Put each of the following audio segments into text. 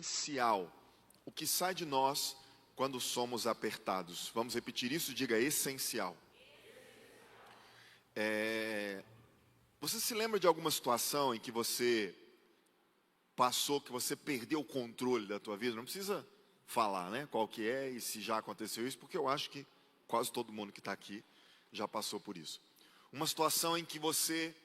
essencial. O que sai de nós quando somos apertados. Vamos repetir isso? Diga essencial. Você se lembra de alguma situação em que você passou, que você perdeu o controle da tua vida? Não precisa falar, né, qual que é e se já aconteceu isso, porque eu acho que quase todo mundo que está aqui já passou por isso. Uma situação em que você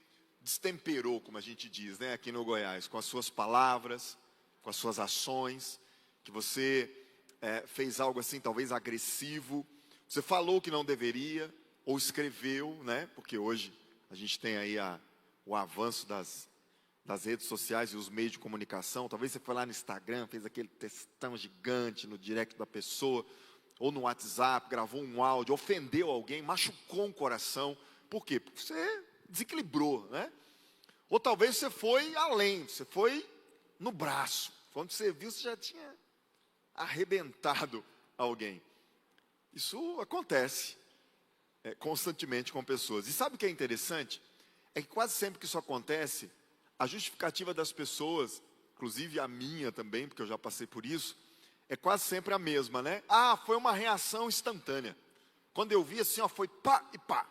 destemperou, como a gente diz, né, aqui no Goiás, com as suas palavras, com as suas ações, que você fez algo assim, talvez agressivo, você falou que não deveria, ou escreveu, né, porque hoje a gente tem aí o avanço das redes sociais e os meios de comunicação. Talvez você foi lá no Instagram, fez aquele textão gigante no direct da pessoa, ou no WhatsApp, gravou um áudio, ofendeu alguém, machucou um coração. Por quê? Porque você desequilibrou, né? Ou talvez você foi além, você foi no braço. Quando você viu, você já tinha arrebentado alguém. Isso acontece constantemente com pessoas. E sabe o que é interessante? É que quase sempre que isso acontece, a justificativa das pessoas, inclusive a minha também, porque eu já passei por isso, é quase sempre a mesma, né? Ah, foi uma reação instantânea. Quando eu vi assim, ó, foi pá e pá.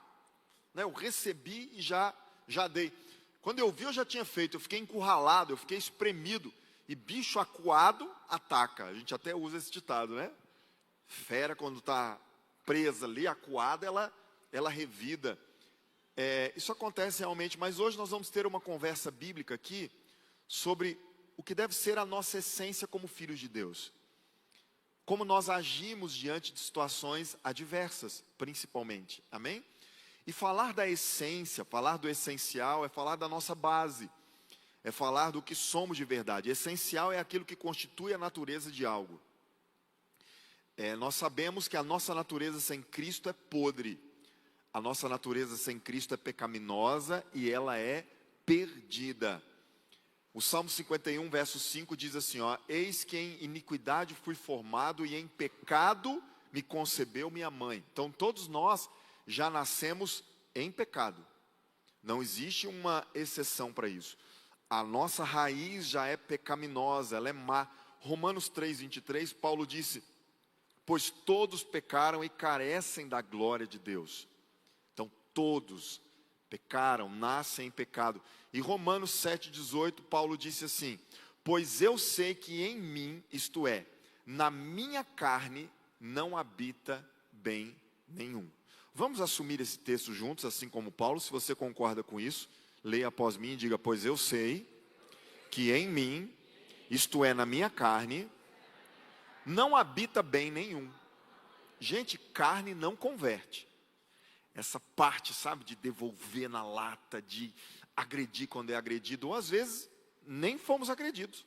Né? Eu recebi e já dei. Quando eu vi, eu já tinha feito. Eu fiquei encurralado, eu fiquei espremido. E bicho acuado ataca. A gente até usa esse ditado, né? Fera, quando está presa ali, acuada, ela revida. Isso acontece realmente, mas hoje nós vamos ter uma conversa bíblica aqui sobre o que deve ser a nossa essência como filhos de Deus. Como nós agimos diante de situações adversas, principalmente. Amém? E falar da essência, falar do essencial, é falar da nossa base. É falar do que somos de verdade. Essencial é aquilo que constitui a natureza de algo. Nós sabemos que a nossa natureza sem Cristo é podre. A nossa natureza sem Cristo é pecaminosa e ela é perdida. O Salmo 51, verso 5 diz assim, ó: eis que em iniquidade fui formado e em pecado me concebeu minha mãe. Então todos nós já nascemos em pecado. Não existe uma exceção para isso. A nossa raiz já é pecaminosa, ela é má. Romanos 3, 23, Paulo disse: pois todos pecaram e carecem da glória de Deus. Então todos pecaram, nascem em pecado. E Romanos 7, 18, Paulo disse assim: pois eu sei que em mim, isto é, na minha carne, não habita bem nenhum. Vamos assumir esse texto juntos, assim como Paulo. Se você concorda com isso, leia após mim e diga: pois eu sei que em mim, isto é, na minha carne, não habita bem nenhum. Gente, carne não converte. Essa parte, sabe, de devolver na lata, de agredir quando é agredido, ou às vezes nem fomos agredidos,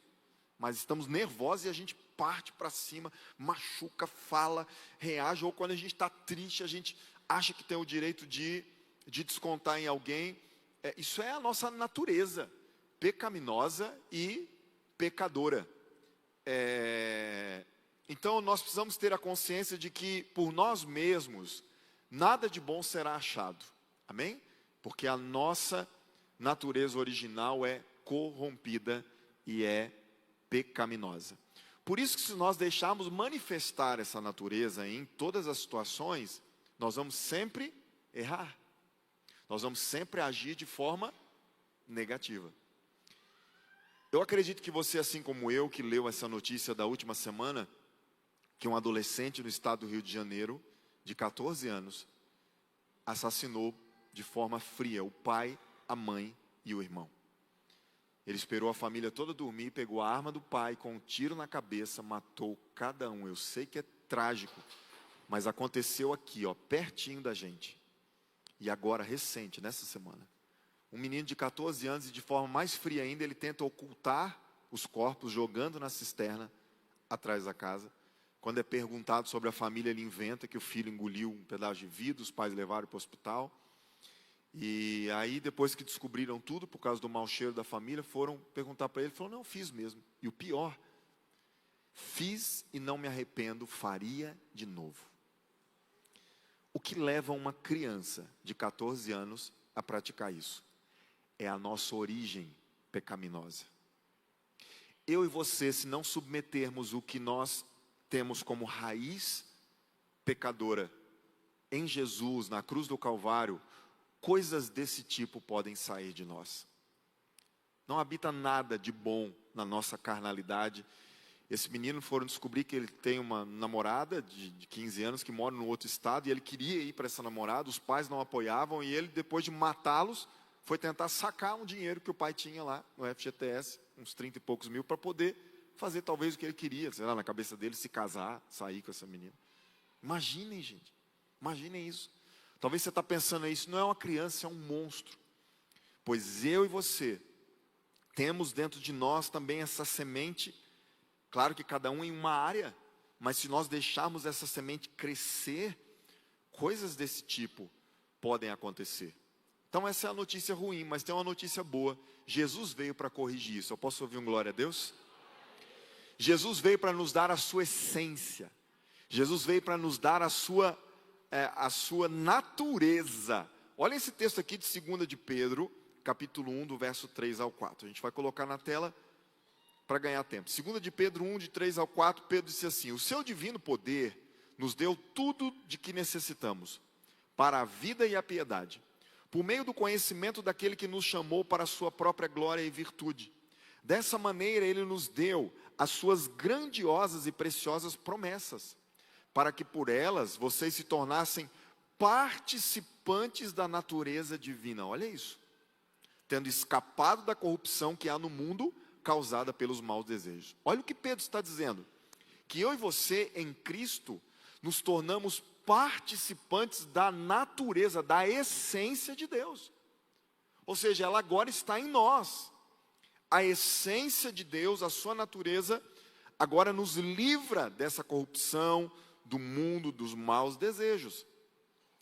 mas estamos nervosos e a gente parte para cima, machuca, fala, reage, ou quando a gente está triste, a gente acha que tem o direito de descontar em alguém. Isso é a nossa natureza, pecaminosa e pecadora. Então nós precisamos ter a consciência de que por nós mesmos, nada de bom será achado, amém? Porque a nossa natureza original é corrompida e é pecaminosa. Por isso que se nós deixarmos manifestar essa natureza em todas as situações, nós vamos sempre errar. Nós vamos sempre agir de forma negativa. Eu acredito que você, assim como eu, que leu essa notícia da última semana, que um adolescente no estado do Rio de Janeiro, de 14 anos, assassinou de forma fria o pai, a mãe e o irmão. Ele esperou a família toda dormir, pegou a arma do pai com um tiro na cabeça, matou cada um. Eu sei que é trágico, mas aconteceu aqui, ó, pertinho da gente. E agora, recente, nessa semana, um menino de 14 anos, e de forma mais fria ainda, ele tenta ocultar os corpos, jogando na cisterna atrás da casa. Quando é perguntado sobre a família, ele inventa que o filho engoliu um pedaço de vidro, os pais levaram para o hospital. E aí, depois que descobriram tudo, por causa do mau cheiro da família, foram perguntar para ele. Ele falou: não, fiz mesmo. E o pior, fiz e não me arrependo, faria de novo. O que leva uma criança de 14 anos a praticar isso? É a nossa origem pecaminosa. eu e você, se não submetermos o que nós temos como raiz pecadora em Jesus, na cruz do Calvário, coisas desse tipo podem sair de nós. Não habita nada de bom na nossa carnalidade. Esse menino foram descobrir que ele tem uma namorada de 15 anos que mora no outro estado, e ele queria ir para essa namorada, os pais não apoiavam, e ele, depois de matá-los, foi tentar sacar um dinheiro que o pai tinha lá no FGTS, uns 30 e poucos mil, para poder fazer talvez o que ele queria, sei lá, na cabeça dele, se casar, sair com essa menina. Imaginem, gente, imaginem isso. Talvez você está pensando, isso não é uma criança, é um monstro. Pois eu e você temos dentro de nós também essa semente, claro que cada um em uma área, mas se nós deixarmos essa semente crescer, coisas desse tipo podem acontecer. Então essa é a notícia ruim, mas tem uma notícia boa. Jesus veio para corrigir isso. Eu posso ouvir um glória a Deus? Jesus veio para nos dar a sua essência. Jesus veio para nos dar a sua natureza. Olha esse texto aqui de 2 de Pedro, capítulo 1, do verso 3 ao 4. A gente vai colocar na tela para ganhar tempo. 2 de Pedro 1, de 3 ao 4, Pedro disse assim: o seu divino poder nos deu tudo de que necessitamos para a vida e a piedade, por meio do conhecimento daquele que nos chamou para a sua própria glória e virtude. Dessa maneira ele nos deu as suas grandiosas e preciosas promessas, para que por elas vocês se tornassem participantes da natureza divina. Olha isso. Tendo escapado da corrupção que há no mundo, causada pelos maus desejos. Olha o que Pedro está dizendo. Que eu e você, em Cristo, nos tornamos participantes da natureza, da essência de Deus. Ou seja, ela agora está em nós. A essência de Deus, a sua natureza, agora nos livra dessa corrupção, do mundo, dos maus desejos.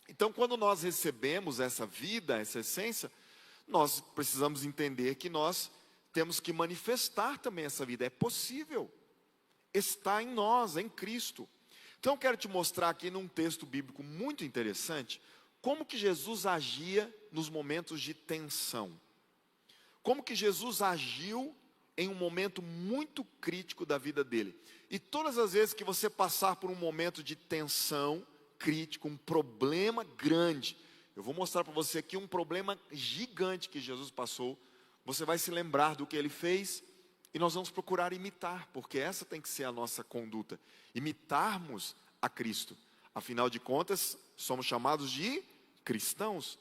Então, quando nós recebemos essa vida, essa essência, nós precisamos entender que nós temos que manifestar também essa vida. É possível. Está em nós, em Cristo. Então, eu quero te mostrar aqui num texto bíblico muito interessante, como que Jesus agia nos momentos de tensão. Como que Jesus agiu em um momento muito crítico da vida dele. E todas as vezes que você passar por um momento de tensão crítico, um problema grande, eu vou mostrar para você aqui um problema gigante que Jesus passou, você vai se lembrar do que ele fez, e nós vamos procurar imitar, porque essa tem que ser a nossa conduta, imitarmos a Cristo. Afinal de contas, somos chamados de cristãos,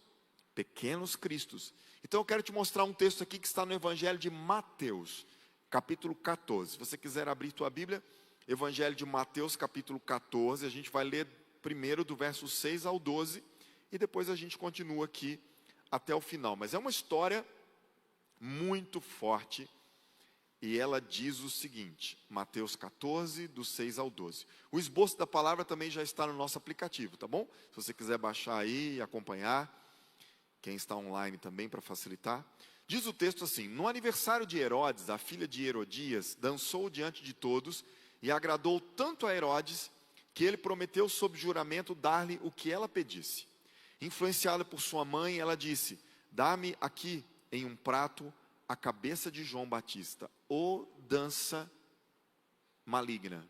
pequenos cristos. Então eu quero te mostrar um texto aqui que está no Evangelho de Mateus, capítulo 14. Se você quiser abrir tua Bíblia, Evangelho de Mateus, capítulo 14, a gente vai ler primeiro do verso 6 ao 12, e depois a gente continua aqui até o final. Mas é uma história muito forte, e ela diz o seguinte, Mateus 14, do 6 ao 12. O esboço da palavra também já está no nosso aplicativo, tá bom? Se você quiser baixar aí e acompanhar, quem está online também para facilitar. Diz o texto assim: no aniversário de Herodes, a filha de Herodias dançou diante de todos e agradou tanto a Herodes que ele prometeu sob juramento dar-lhe o que ela pedisse. Influenciada por sua mãe, ela disse: dá-me aqui em um prato a cabeça de João Batista. Ô dança maligna.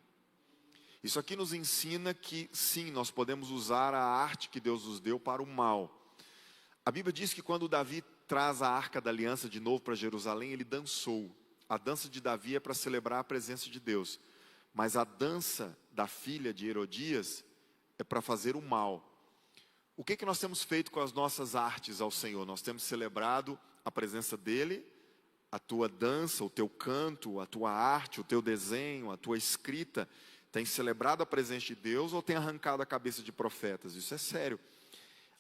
Isso aqui nos ensina que sim, nós podemos usar a arte que Deus nos deu para o mal. A Bíblia diz que quando Davi traz a Arca da Aliança de novo para Jerusalém, ele dançou. A dança de Davi é para celebrar a presença de Deus. Mas a dança da filha de Herodias é para fazer o mal. O que nós temos feito com as nossas artes ao Senhor? Nós temos celebrado a presença dEle, a tua dança, o teu canto, a tua arte, o teu desenho, a tua escrita, tem celebrado a presença de Deus ou tem arrancado a cabeça de profetas? Isso é sério.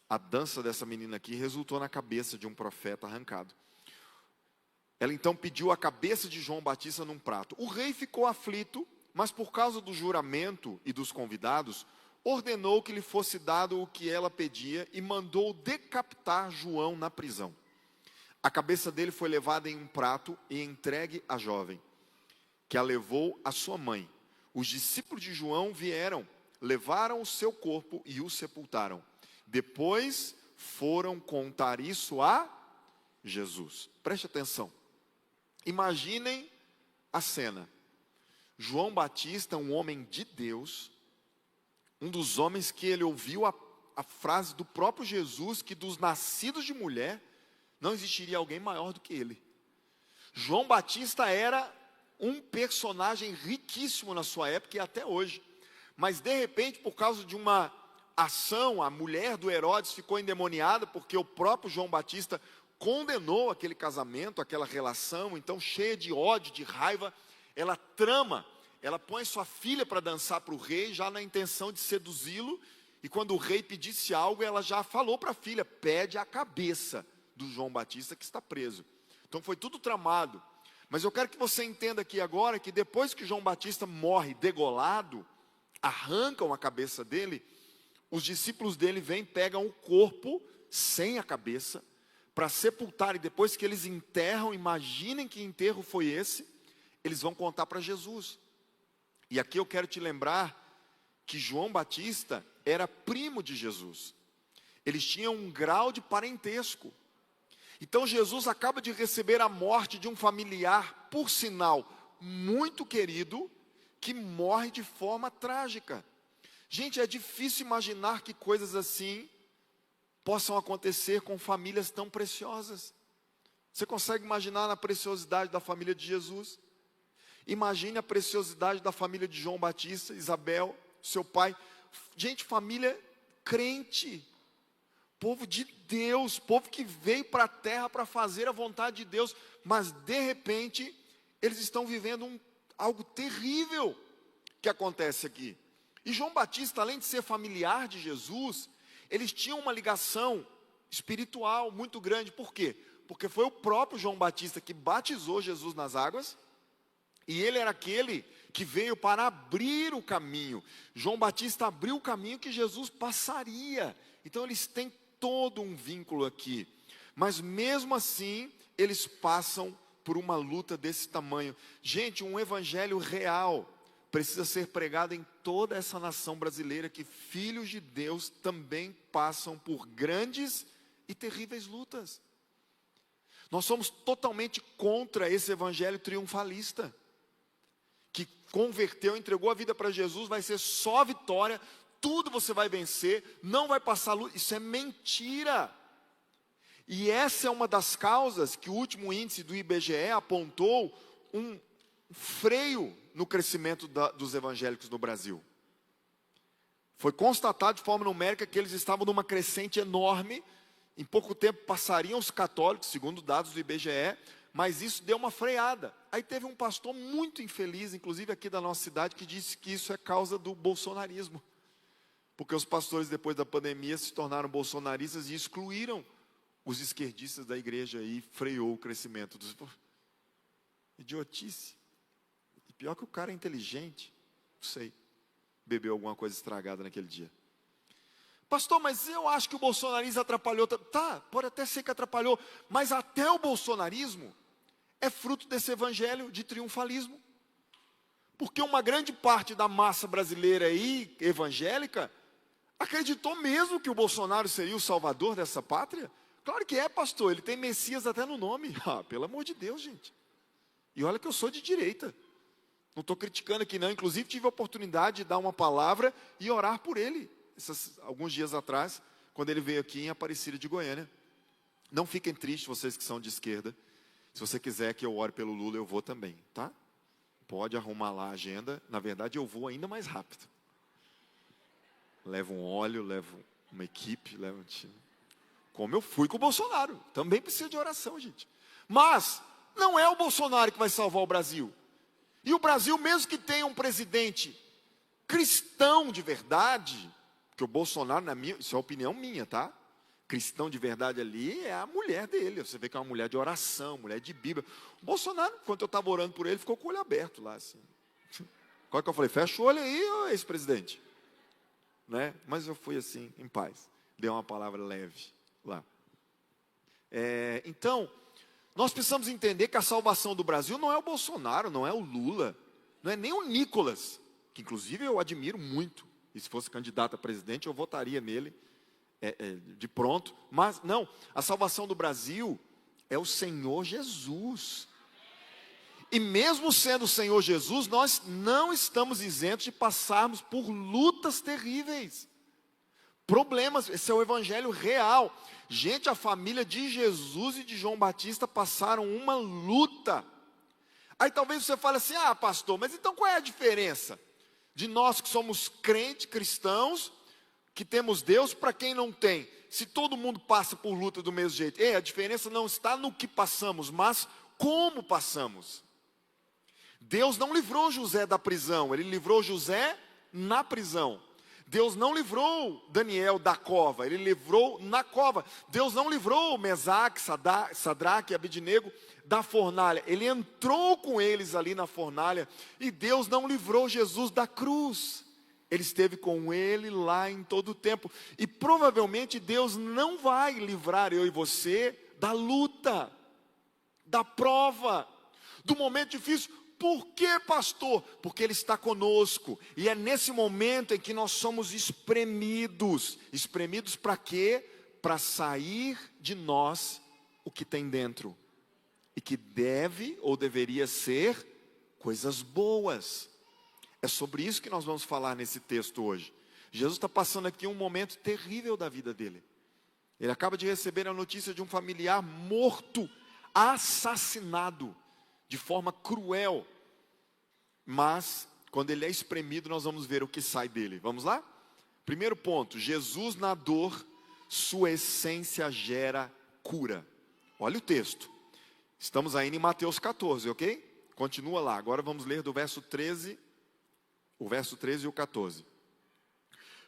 A dança dessa menina aqui resultou na cabeça de um profeta arrancado. Ela então pediu a cabeça de João Batista num prato. O rei ficou aflito, mas por causa do juramento e dos convidados, ordenou que lhe fosse dado o que ela pedia e mandou decapitar João na prisão. A cabeça dele foi levada em um prato e entregue à jovem, que a levou à sua mãe. Os discípulos de João vieram, levaram o seu corpo e o sepultaram. Depois foram contar isso a Jesus. Preste atenção. Imaginem a cena. João Batista, um homem de Deus, um dos homens que ele ouviu a frase do próprio Jesus, que dos nascidos de mulher, não existiria alguém maior do que ele. João Batista era um personagem riquíssimo na sua época e até hoje. Mas de repente, por causa de uma ação, a mulher do Herodes ficou endemoniada, porque o próprio João Batista condenou aquele casamento, aquela relação. Então, cheia de ódio, de raiva, ela trama, ela põe sua filha para dançar para o rei, já na intenção de seduzi-lo. E quando o rei pedisse algo, ela já falou para a filha: pede a cabeça do João Batista que está preso. Então foi tudo tramado. Mas eu quero que você entenda aqui agora que depois que João Batista morre degolado, arrancam a cabeça dele, os discípulos dele vêm, pegam o corpo sem a cabeça para sepultar, e depois que eles enterram, imaginem que enterro foi esse, eles vão contar para Jesus. E aqui eu quero te lembrar que João Batista era primo de Jesus. Eles tinham um grau de parentesco. Então Jesus acaba de receber a morte de um familiar, por sinal, muito querido, que morre de forma trágica. Gente, é difícil imaginar que coisas assim possam acontecer com famílias tão preciosas. Você consegue imaginar a preciosidade da família de Jesus? Imagine a preciosidade da família de João Batista, Isabel, seu pai. Gente, família crente, povo de Deus, povo que veio para a terra para fazer a vontade de Deus, mas de repente eles estão vivendo algo terrível que acontece aqui. E João Batista, além de ser familiar de Jesus, eles tinham uma ligação espiritual muito grande. Por quê? Porque foi o próprio João Batista que batizou Jesus nas águas, e ele era aquele que veio para abrir o caminho. João Batista abriu o caminho que Jesus passaria. Então eles têm todo um vínculo aqui. Mas mesmo assim, eles passam por uma luta desse tamanho. Gente, um evangelho real precisa ser pregado em toda essa nação brasileira, que filhos de Deus também passam por grandes e terríveis lutas. Nós somos totalmente contra esse evangelho triunfalista, que converteu, entregou a vida para Jesus, vai ser só vitória, tudo você vai vencer, não vai passar luta. Isso é mentira. E essa é uma das causas que o último índice do IBGE apontou um freio no crescimento dos evangélicos no Brasil. Foi constatado de forma numérica que eles estavam numa crescente enorme. Em pouco tempo passariam os católicos, segundo dados do IBGE, mas isso deu uma freada. Aí teve um pastor muito infeliz, inclusive aqui da nossa cidade, que disse que isso é causa do bolsonarismo. Porque os pastores, depois da pandemia, se tornaram bolsonaristas e excluíram os esquerdistas da igreja, e freou o crescimento dos... Idiotice. E pior que o cara é inteligente, não sei, bebeu alguma coisa estragada naquele dia. Pastor, mas eu acho que o bolsonarismo atrapalhou. Tá, pode até ser que atrapalhou, mas até o bolsonarismo é fruto desse evangelho de triunfalismo. Porque uma grande parte da massa brasileira aí, evangélica, acreditou mesmo que o Bolsonaro seria o salvador dessa pátria. Claro que é, pastor, ele tem Messias até no nome. Ah, pelo amor de Deus, gente. E olha que eu sou de direita. Não estou criticando aqui não, inclusive tive a oportunidade de dar uma palavra e orar por ele, alguns dias atrás, quando ele veio aqui em Aparecida de Goiânia. Não fiquem tristes, vocês que são de esquerda. Se você quiser que eu ore pelo Lula, eu vou também, tá? Pode arrumar lá a agenda. Na verdade, eu vou ainda mais rápido. Levo um óleo, levo uma equipe, levo um time. Como eu fui com o Bolsonaro. Também precisa de oração, gente. Mas não é o Bolsonaro que vai salvar o Brasil. E o Brasil, mesmo que tenha um presidente cristão de verdade, que o Bolsonaro, isso é a opinião minha, tá? Cristão de verdade ali é a mulher dele. Você vê que é uma mulher de oração, mulher de Bíblia. O Bolsonaro, quando eu estava orando por ele, ficou com o olho aberto lá, assim. Qual que eu falei? Fecha o olho aí, ô ex-presidente. Né? Mas eu fui assim, em paz. Dei uma palavra leve lá. Então, nós precisamos entender que a salvação do Brasil não é o Bolsonaro, não é o Lula, não é nem o Nicolas, que inclusive eu admiro muito. E se fosse candidato a presidente, eu votaria nele de pronto. Mas não, a salvação do Brasil é o Senhor Jesus. E mesmo sendo o Senhor Jesus, nós não estamos isentos de passarmos por lutas terríveis, problemas. Esse é o evangelho real. Gente, a família de Jesus e de João Batista passaram uma luta. Aí talvez você fale assim: ah, pastor, mas então qual é a diferença de nós que somos crentes, cristãos, que temos Deus, para quem não tem? Se todo mundo passa por luta do mesmo jeito. A diferença não está no que passamos, mas como passamos. Deus não livrou José da prisão, ele livrou José na prisão. Deus não livrou Daniel da cova, ele livrou na cova. Deus não livrou Mesaque, Sadraque e Abednego da fornalha, ele entrou com eles ali na fornalha. E Deus não livrou Jesus da cruz, ele esteve com ele lá em todo o tempo. E provavelmente Deus não vai livrar eu e você da luta, da prova, do momento difícil. Por que, pastor? Porque Ele está conosco, e é nesse momento em que nós somos espremidos. Espremidos para quê? Para sair de nós o que tem dentro, e que deve ou deveria ser coisas boas. É sobre isso que nós vamos falar nesse texto hoje. Jesus está passando aqui um momento terrível da vida dele. Ele acaba de receber a notícia de um familiar morto, assassinado de forma cruel. Mas, quando ele é espremido, nós vamos ver o que sai dele. Vamos lá? Primeiro ponto: Jesus na dor, sua essência gera cura. Olha o texto. Estamos ainda em Mateus 14, ok? Continua lá. Agora vamos ler do verso 13, o verso 13 e o 14.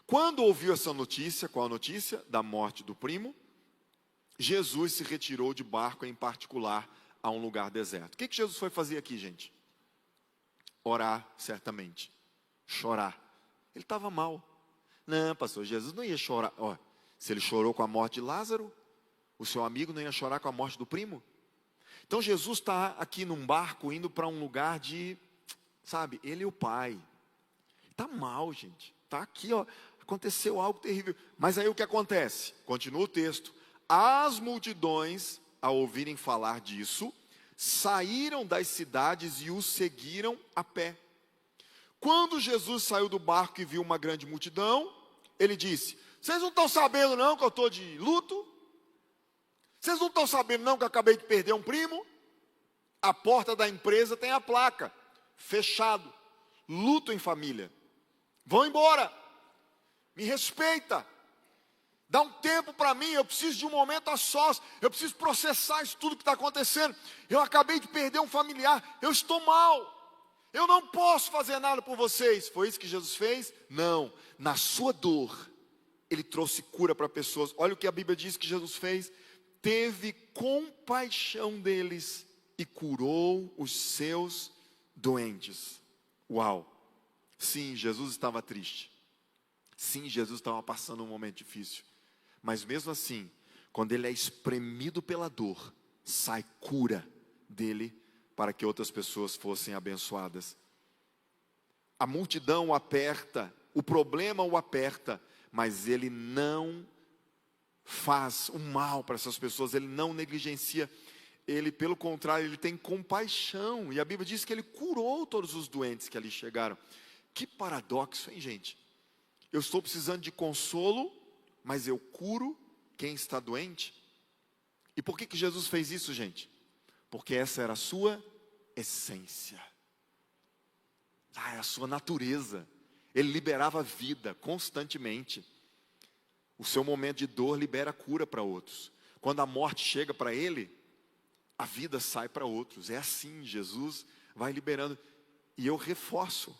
Quando ouviu essa notícia, qual a notícia? Da morte do primo, Jesus se retirou de barco em particular a um lugar deserto. O que Jesus foi fazer aqui, gente? Orar, certamente. Chorar. Ele estava mal. Não, pastor, Jesus não ia chorar. Se ele chorou com a morte de Lázaro, o seu amigo não ia chorar com a morte do primo? Então Jesus está aqui num barco, indo para um lugar de, sabe, ele e o pai. Está mal, gente. Está aqui, aconteceu algo terrível. Mas aí o que acontece? Continua o texto. As multidões, ao ouvirem falar disso, saíram das cidades e o seguiram a pé. Quando Jesus saiu do barco e viu uma grande multidão, ele disse: vocês não estão sabendo não que eu estou de luto? Vocês não estão sabendo não que eu acabei de perder um primo? A porta da empresa tem a placa: fechado, luto em família. Vão embora, me respeita. Dá um tempo para mim, eu preciso de um momento a sós, eu preciso processar isso tudo que está acontecendo. Eu acabei de perder um familiar, eu estou mal, eu não posso fazer nada por vocês. Foi isso que Jesus fez? Não, na sua dor, Ele trouxe cura para pessoas. Olha o que a Bíblia diz que Jesus fez: teve compaixão deles e curou os seus doentes. Uau! Sim, Jesus estava triste. Sim, Jesus estava passando um momento difícil. Mas mesmo assim, quando ele é espremido pela dor, sai cura dele para que outras pessoas fossem abençoadas. A multidão o aperta, o problema o aperta, mas ele não faz o mal para essas pessoas, ele não negligencia. Ele, pelo contrário, ele tem compaixão. E a Bíblia diz que ele curou todos os doentes que ali chegaram. Que paradoxo, hein, gente? Eu estou precisando de consolo, mas eu curo quem está doente. E por que Jesus fez isso, gente? Porque essa era a sua essência. É a sua natureza. Ele liberava vida constantemente. O seu momento de dor libera cura para outros. Quando a morte chega para ele, a vida sai para outros. É assim, Jesus vai liberando. E eu reforço,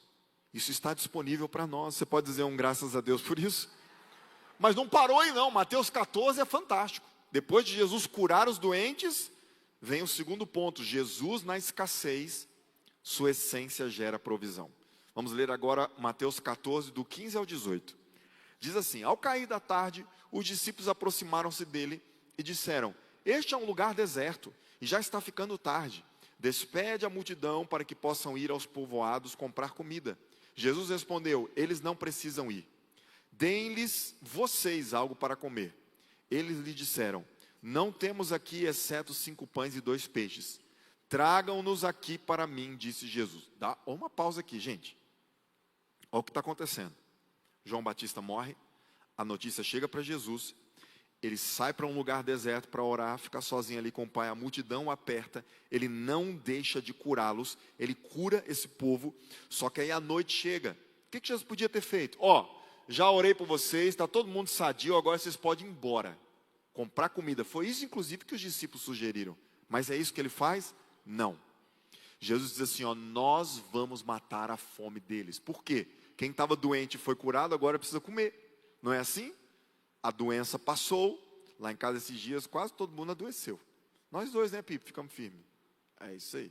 isso está disponível para nós. Você pode dizer um graças a Deus por isso? Mas não parou aí não. Mateus 14 é fantástico. Depois de Jesus curar os doentes, vem o segundo ponto: Jesus na escassez, sua essência gera provisão. Vamos ler agora Mateus 14, do 15 ao 18. Diz assim: ao cair da tarde, os discípulos aproximaram-se dele e disseram: este é um lugar deserto, e já está ficando tarde. Despede a multidão para que possam ir aos povoados comprar comida. Jesus respondeu: eles não precisam ir. Deem-lhes vocês algo para comer. Eles lhe disseram: não temos aqui exceto 5 pães e 2 peixes. Tragam-nos aqui para mim, disse Jesus. Dá uma pausa aqui, gente. Olha o que está acontecendo. João Batista morre, a notícia chega para Jesus, ele sai para um lugar deserto para orar, fica sozinho ali com o Pai, a multidão o aperta, ele não deixa de curá-los, ele cura esse povo, só que aí a noite chega. O que Jesus podia ter feito? Já orei por vocês, está todo mundo sadio, agora vocês podem ir embora, comprar comida. Foi isso, inclusive, que os discípulos sugeriram. Mas é isso que ele faz? Não. Jesus diz assim, nós vamos matar a fome deles. Por quê? Quem estava doente foi curado, agora precisa comer. Não é assim? A doença passou. Lá em casa esses dias quase todo mundo adoeceu. Nós dois, né, Pipe? Ficamos firmes. É isso aí.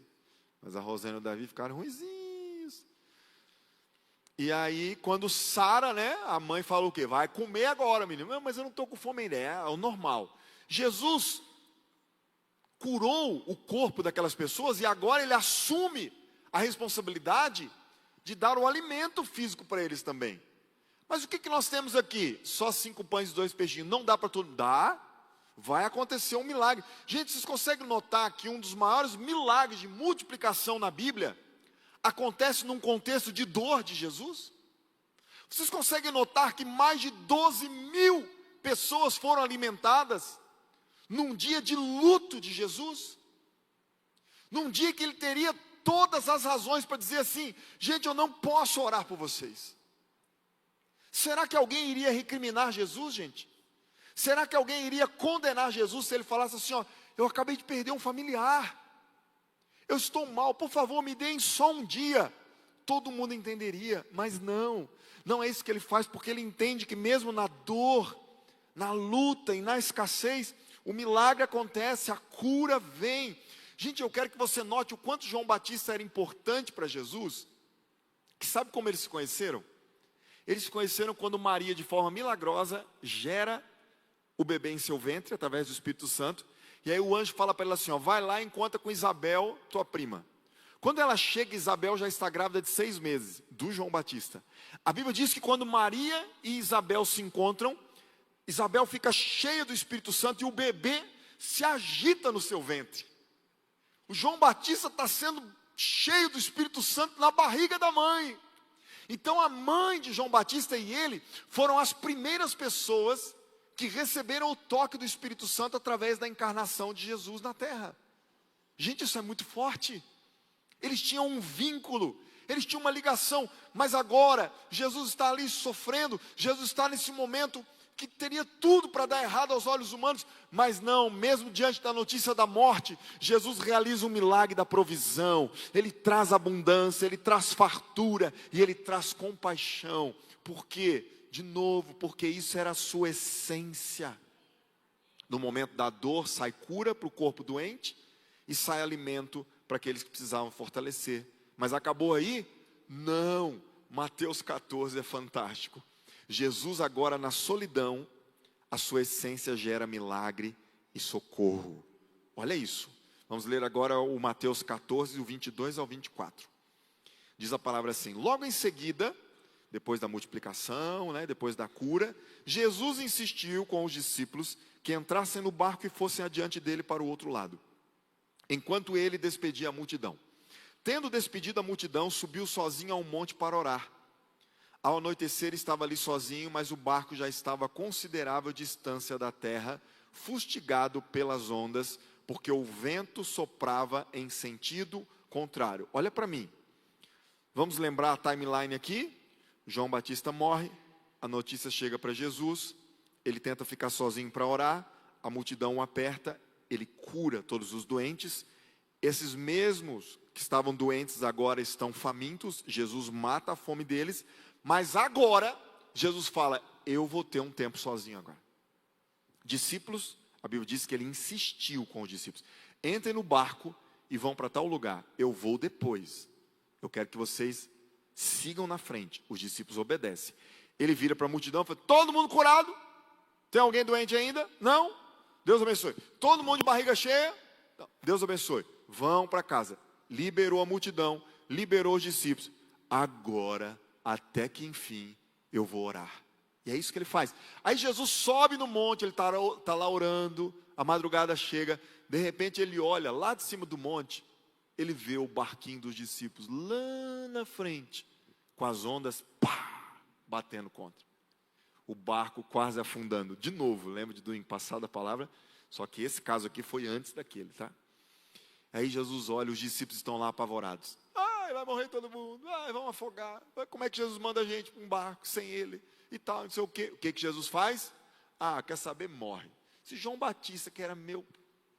Mas a Rosana e o Davi ficaram ruinzinhos. E aí, quando Sara, né, a mãe falou o quê? Vai comer agora, menino. Não, mas eu não estou com fome ainda, é o normal. Jesus curou o corpo daquelas pessoas e agora ele assume a responsabilidade de dar o alimento físico para eles também. Mas o que nós temos aqui? Só 5 pães e 2 peixinhos. Não dá para todo mundo? Dá. Vai acontecer um milagre. Gente, vocês conseguem notar que um dos maiores milagres de multiplicação na Bíblia acontece num contexto de dor de Jesus? Vocês conseguem notar que mais de 12.000 pessoas foram alimentadas num dia de luto de Jesus? Num dia que ele teria todas as razões para dizer assim, gente, eu não posso orar por vocês. Será que alguém iria recriminar Jesus, gente? Será que alguém iria condenar Jesus se ele falasse assim, eu acabei de perder um familiar, eu estou mal, por favor me deem só um dia? Todo mundo entenderia, mas não é isso que ele faz, porque ele entende que mesmo na dor, na luta e na escassez, o milagre acontece, a cura vem. Gente, eu quero que você note o quanto João Batista era importante para Jesus. Que sabe como eles se conheceram? Eles se conheceram quando Maria, de forma milagrosa, gera o bebê em seu ventre, através do Espírito Santo. E aí o anjo fala para ela assim, vai lá e encontra com Isabel, tua prima. Quando ela chega, Isabel já está grávida de 6 meses, do João Batista. A Bíblia diz que quando Maria e Isabel se encontram, Isabel fica cheia do Espírito Santo e o bebê se agita no seu ventre. O João Batista está sendo cheio do Espírito Santo na barriga da mãe. Então a mãe de João Batista e ele foram as primeiras pessoas que receberam o toque do Espírito Santo através da encarnação de Jesus na terra. Gente, isso é muito forte. Eles tinham um vínculo, eles tinham uma ligação, mas agora Jesus está ali sofrendo, Jesus está nesse momento que teria tudo para dar errado aos olhos humanos, mas não, mesmo diante da notícia da morte, Jesus realiza um milagre da provisão, ele traz abundância, ele traz fartura, e ele traz compaixão. Por quê? De novo, porque isso era a sua essência. No momento da dor, sai cura para o corpo doente, e sai alimento para aqueles que precisavam fortalecer. Mas acabou aí? Não, Mateus 14 é fantástico. Jesus agora na solidão, a sua essência gera milagre e socorro. Olha isso. Vamos ler agora o Mateus 14, o 22 ao 24. Diz a palavra assim, logo em seguida, depois da multiplicação, depois da cura, Jesus insistiu com os discípulos que entrassem no barco e fossem adiante dele para o outro lado, enquanto ele despedia a multidão. Tendo despedido a multidão, subiu sozinho a um monte para orar. Ao anoitecer estava ali sozinho, mas o barco já estava a considerável distância da terra, fustigado pelas ondas, porque o vento soprava em sentido contrário. Olha para mim. Vamos lembrar a timeline aqui? João Batista morre, a notícia chega para Jesus, ele tenta ficar sozinho para orar, a multidão o aperta, ele cura todos os doentes. Esses mesmos que estavam doentes agora estão famintos, Jesus mata a fome deles. Mas agora, Jesus fala, eu vou ter um tempo sozinho agora. Discípulos, a Bíblia diz que ele insistiu com os discípulos. Entrem no barco e vão para tal lugar. Eu vou depois. Eu quero que vocês sigam na frente. Os discípulos obedecem. Ele vira para a multidão e fala, todo mundo curado? Tem alguém doente ainda? Não? Deus abençoe. Todo mundo de barriga cheia? Não. Deus abençoe. Vão para casa. Liberou a multidão, liberou os discípulos. Agora, até que enfim, eu vou orar. E é isso que ele faz. Aí Jesus sobe no monte, ele está lá orando, a madrugada chega, de repente ele olha lá de cima do monte, ele vê o barquinho dos discípulos lá na frente, com as ondas, pá, batendo contra. O barco quase afundando. De novo, lembra de domingo passado a palavra? Só que esse caso aqui foi antes daquele, tá? Aí Jesus olha, os discípulos estão lá apavorados. Ai, vai morrer todo mundo, ai, vamos afogar. Como é que Jesus manda a gente para um barco sem ele? E tal, não sei o quê. O que Jesus faz? Ah, quer saber? Morre. Se João Batista, que era meu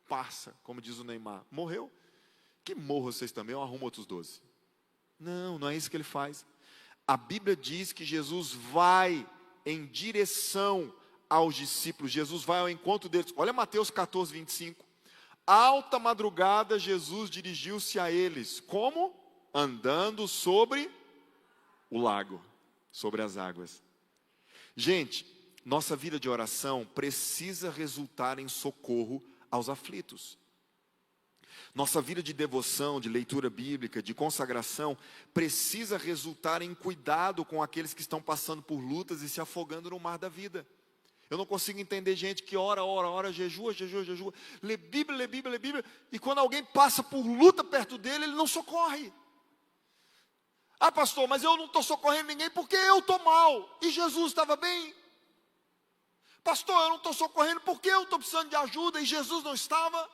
parça, como diz o Neymar, morreu, que morram vocês também, eu arrumo outros 12. Não, não é isso que ele faz. A Bíblia diz que Jesus vai em direção aos discípulos, Jesus vai ao encontro deles. Olha Mateus 14, 25. Alta madrugada, Jesus dirigiu-se a eles. Como? Andando sobre o lago, sobre as águas. Gente, nossa vida de oração precisa resultar em socorro aos aflitos. Nossa vida de devoção, de leitura bíblica, de consagração, precisa resultar em cuidado com aqueles que estão passando por lutas e se afogando no mar da vida. Eu não consigo entender gente que ora, jejua, lê Bíblia, e quando alguém passa por luta perto dele, ele não socorre. Ah, pastor, mas eu não estou socorrendo ninguém porque eu estou mal, e Jesus estava bem. Pastor, eu não estou socorrendo porque eu estou precisando de ajuda, e Jesus não estava.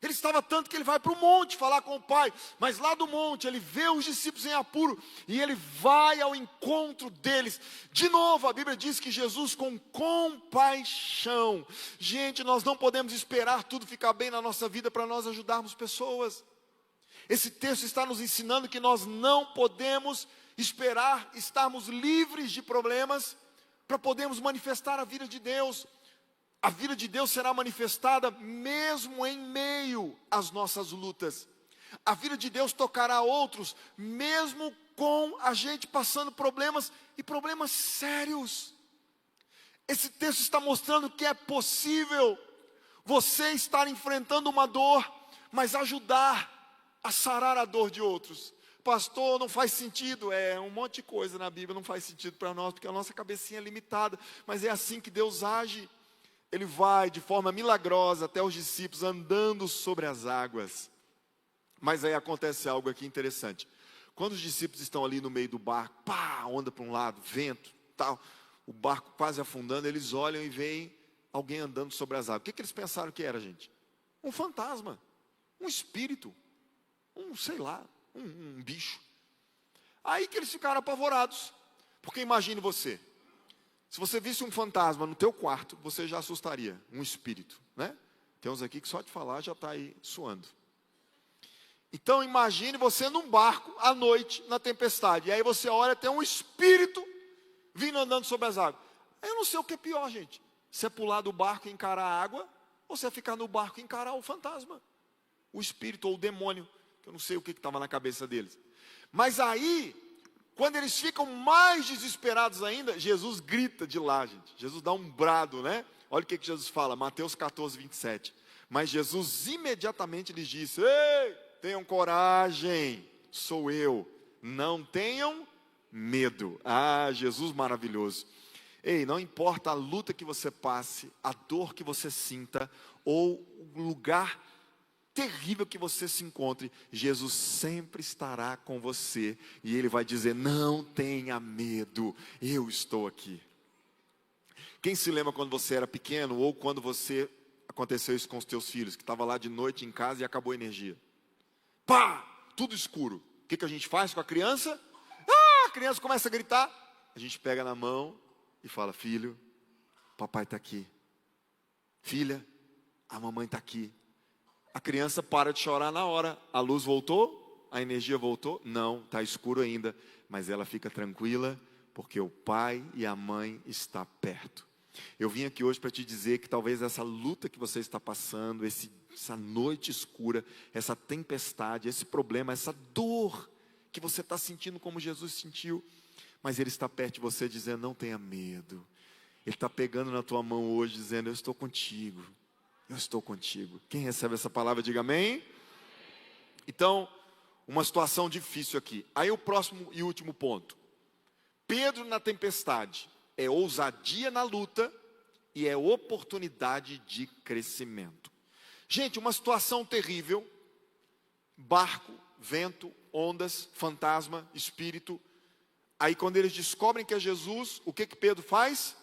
Ele estava tanto que ele vai para o monte falar com o Pai, mas lá do monte ele vê os discípulos em apuro, e ele vai ao encontro deles. De novo, a Bíblia diz que Jesus com compaixão. Gente, nós não podemos esperar tudo ficar bem na nossa vida para nós ajudarmos pessoas. Esse texto está nos ensinando que nós não podemos esperar estarmos livres de problemas para podermos manifestar a vida de Deus. A vida de Deus será manifestada mesmo em meio às nossas lutas. A vida de Deus tocará outros, mesmo com a gente passando problemas, e problemas sérios. Esse texto está mostrando que é possível você estar enfrentando uma dor, mas ajudar a sarar a dor de outros. Pastor, não faz sentido. Um monte de coisa na Bíblia não faz sentido para nós, porque a nossa cabecinha é limitada, mas é assim que Deus age. Ele vai de forma milagrosa até os discípulos andando sobre as águas. Mas aí acontece algo aqui interessante. Quando os discípulos estão ali no meio do barco, pá, onda para um lado, vento, tal, o barco quase afundando, eles olham e veem alguém andando sobre as águas. O que eles pensaram que era, gente? Um fantasma, um espírito, sei lá, um bicho. Aí que eles ficaram apavorados. Porque imagine você, se você visse um fantasma no teu quarto, você já assustaria, um espírito, né? Tem uns aqui que só de falar já está aí suando. Então imagine você num barco, à noite, na tempestade, e aí você olha, tem um espírito vindo andando sobre as águas. Eu não sei o que é pior, gente, se é pular do barco e encarar a água, ou se é ficar no barco e encarar o fantasma, o espírito ou o demônio, que eu não sei o que estava na cabeça deles. Mas aí, quando eles ficam mais desesperados ainda, Jesus grita de lá, gente. Jesus dá um brado, né? Olha o que Jesus fala, Mateus 14, 27. Mas Jesus imediatamente lhes disse: ei, tenham coragem, sou eu, não tenham medo. Ah, Jesus maravilhoso. Ei, não importa a luta que você passe, a dor que você sinta, ou o lugar terrível que você se encontre, Jesus sempre estará com você, e Ele vai dizer: não tenha medo, eu estou aqui. Quem se lembra quando você era pequeno, ou quando aconteceu isso com os teus filhos, que estava lá de noite em casa e acabou a energia? Pá, tudo escuro. O que a gente faz com a criança? A criança começa a gritar, a gente pega na mão e fala: filho, papai está aqui. Filha, a mamãe está aqui. A criança para de chorar na hora. A luz voltou? A energia voltou? Não, está escuro ainda. Mas ela fica tranquila, porque o pai e a mãe estão perto. Eu vim aqui hoje para te dizer que talvez essa luta que você está passando, essa noite escura, essa tempestade, esse problema, essa dor que você está sentindo como Jesus sentiu, mas Ele está perto de você dizendo: não tenha medo. Ele está pegando na tua mão hoje dizendo: eu estou contigo. Eu estou contigo. Quem recebe essa palavra, diga amém. Então, uma situação difícil aqui. Aí o próximo e último ponto. Pedro na tempestade é ousadia na luta e é oportunidade de crescimento. Gente, uma situação terrível. barco, vento, ondas, fantasma, espírito. Aí quando eles descobrem que é Jesus, o que Pedro faz?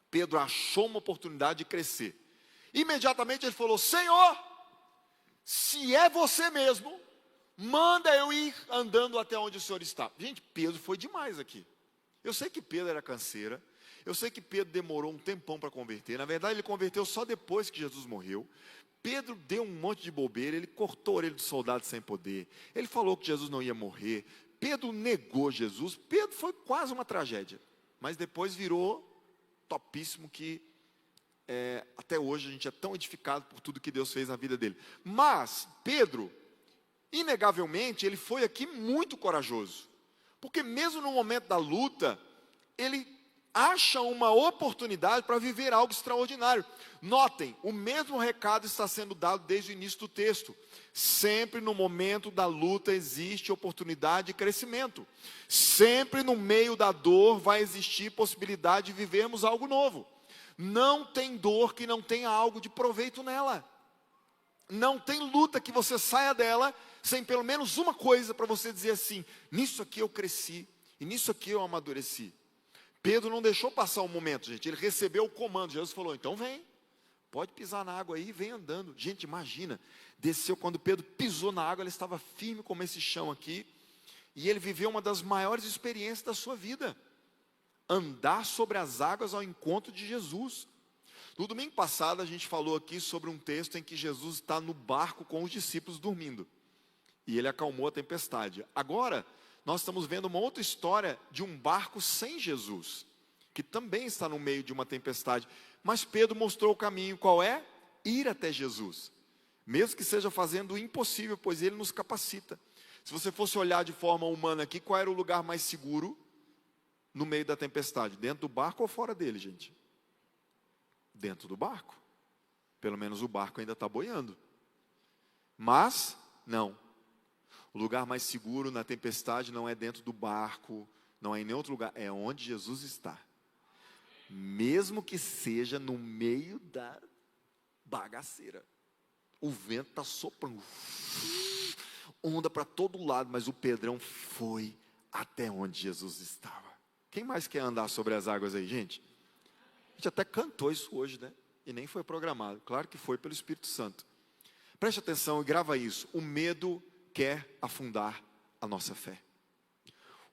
Pedro achou uma oportunidade de crescer. Imediatamente ele falou: Senhor, se é você mesmo, manda eu ir andando até onde o Senhor está. Gente, Pedro foi demais aqui. Eu sei que Pedro era canseira. Eu sei que Pedro demorou um tempão para converter. Na verdade, ele converteu só depois que Jesus morreu. Pedro deu um monte de bobeira. Ele cortou a orelha do soldado sem poder. Ele falou que Jesus não ia morrer. Pedro negou Jesus. Pedro foi quase uma tragédia. Mas depois virou topíssimo que até hoje a gente é tão edificado por tudo que Deus fez na vida dele. Mas Pedro, inegavelmente, ele foi aqui muito corajoso. Porque mesmo no momento da luta, ele acha uma oportunidade para viver algo extraordinário. Notem, o mesmo recado está sendo dado desde o início do texto. Sempre no momento da luta existe oportunidade de crescimento. Sempre no meio da dor vai existir possibilidade de vivermos algo novo. Não tem dor que não tenha algo de proveito nela. Não tem luta que você saia dela sem pelo menos uma coisa para você dizer assim: nisso aqui eu cresci, e nisso aqui eu amadureci. Pedro não deixou passar o momento, gente. Ele recebeu o comando. Jesus falou: então vem, pode pisar na água aí, vem andando. Gente, imagina, desceu, quando Pedro pisou na água, ele estava firme como esse chão aqui, e ele viveu uma das maiores experiências da sua vida: andar sobre as águas ao encontro de Jesus. No domingo passado a gente falou aqui sobre um texto em que Jesus está no barco com os discípulos dormindo, e ele acalmou a tempestade. Agora nós estamos vendo uma outra história de um barco sem Jesus, que também está no meio de uma tempestade. Mas Pedro mostrou o caminho. Qual é? Ir até Jesus, mesmo que seja fazendo o impossível, pois ele nos capacita. Se você fosse olhar de forma humana aqui, qual era o lugar mais seguro no meio da tempestade? Dentro do barco ou fora dele, gente? Dentro do barco. Pelo menos o barco ainda está boiando. Mas não. O lugar mais seguro na tempestade não é dentro do barco, não é em nenhum outro lugar, é onde Jesus está. Mesmo que seja no meio da bagaceira. O vento está soprando, onda para todo lado, mas o Pedrão foi até onde Jesus estava. Quem mais quer andar sobre as águas aí, gente? A gente até cantou isso hoje, né? E nem foi programado. Claro que foi pelo Espírito Santo. Preste atenção e grava isso. O medo quer afundar a nossa fé.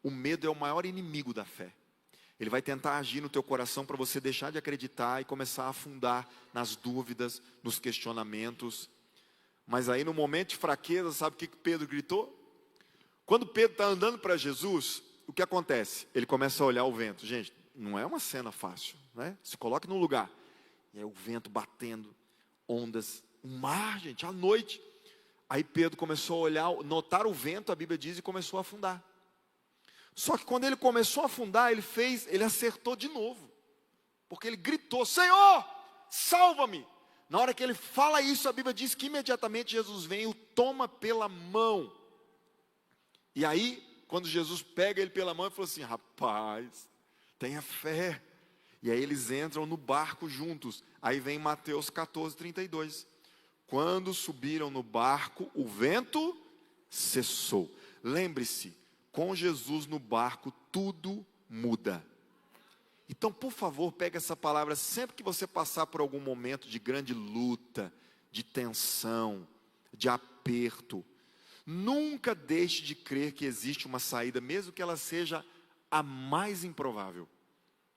O medo é o maior inimigo da fé. Ele vai tentar agir no teu coração para você deixar de acreditar e começar a afundar nas dúvidas, nos questionamentos. Mas aí no momento de fraqueza, sabe o que Pedro gritou? Quando Pedro está andando para Jesus, o que acontece? Ele começa a olhar o vento. Gente, não é uma cena fácil, né? Se coloque num lugar, e aí o vento batendo, ondas, o mar, gente, à noite. Aí Pedro começou a olhar, notar o vento, a Bíblia diz, e começou a afundar. Só que quando ele começou a afundar, ele acertou de novo. Porque ele gritou: Senhor, salva-me. Na hora que ele fala isso, a Bíblia diz que imediatamente Jesus vem e o toma pela mão. E aí, quando Jesus pega ele pela mão, ele falou assim: rapaz, tenha fé. E aí eles entram no barco juntos. Aí vem Mateus 14, 32. Quando subiram no barco, o vento cessou. Lembre-se, com Jesus no barco, tudo muda. Então, por favor, pegue essa palavra sempre que você passar por algum momento de grande luta, de tensão, de aperto. Nunca deixe de crer que existe uma saída, mesmo que ela seja a mais improvável,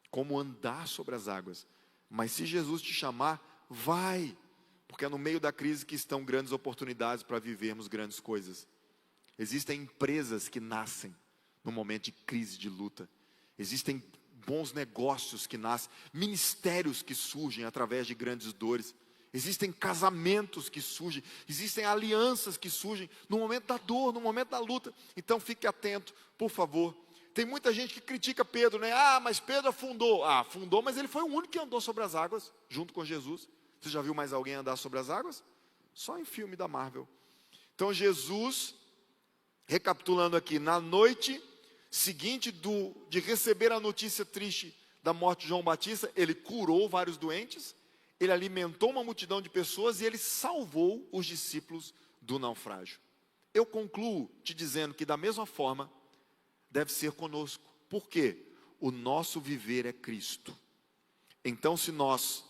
como andar sobre as águas. Mas se Jesus te chamar, vai. Porque é no meio da crise que estão grandes oportunidades para vivermos grandes coisas. Existem empresas que nascem no momento de crise, de luta. Existem bons negócios que nascem, ministérios que surgem através de grandes dores. Existem casamentos que surgem, existem alianças que surgem no momento da dor, no momento da luta. Então fique atento, por favor. Tem muita gente que critica Pedro, né? Ah, mas Pedro afundou. Ah, afundou, mas ele foi o único que andou sobre as águas, junto com Jesus. Você já viu mais alguém andar sobre as águas? Só em filme da Marvel. Então Jesus, recapitulando aqui, na noite seguinte de receber a notícia triste da morte de João Batista, ele curou vários doentes, ele alimentou uma multidão de pessoas e ele salvou os discípulos do naufrágio. eu concluo te dizendo que da mesma forma deve ser conosco. Por quê? O nosso viver é Cristo. Então, se nós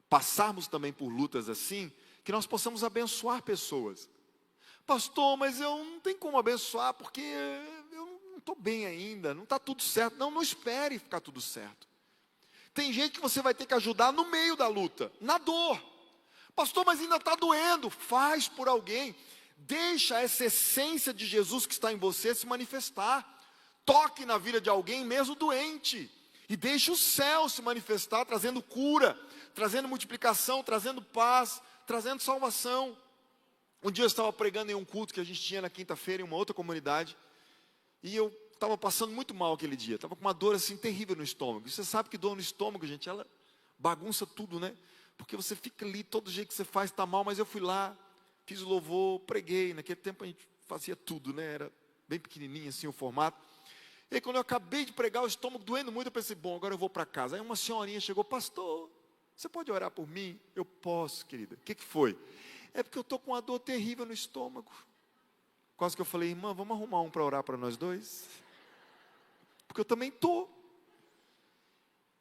passarmos também por lutas assim, que nós possamos abençoar pessoas. Pastor, mas eu não tenho como abençoar, porque eu não estou bem ainda, não está tudo certo. Não espere ficar tudo certo. Tem gente que você vai ter que ajudar no meio da luta, na dor. Pastor, mas ainda está doendo. Faz por alguém. Deixa essa essência de Jesus que está em você se manifestar. Toque na vida de alguém mesmo doente. E deixe o céu se manifestar, trazendo cura, trazendo multiplicação, trazendo paz, trazendo salvação. Um dia eu estava pregando em um culto que a gente tinha na quinta-feira em uma outra comunidade. E eu estava passando muito mal aquele dia. Estava com uma dor assim terrível no estômago. E você sabe que dor no estômago, gente, ela bagunça tudo, né? Porque você fica ali, todo jeito que você faz está mal. Mas eu fui lá, fiz o louvor, preguei. Naquele tempo a gente fazia tudo, né? Era bem pequenininho assim o formato. E aí, quando eu acabei de pregar, o estômago doendo muito, eu pensei, bom, agora eu vou para casa. Aí uma senhorinha chegou, pastor, você pode orar por mim? Eu posso, querida. O que foi? É porque eu estou com uma dor terrível no estômago. Quase que eu falei, irmã, vamos arrumar um para orar para nós dois? Porque eu também estou.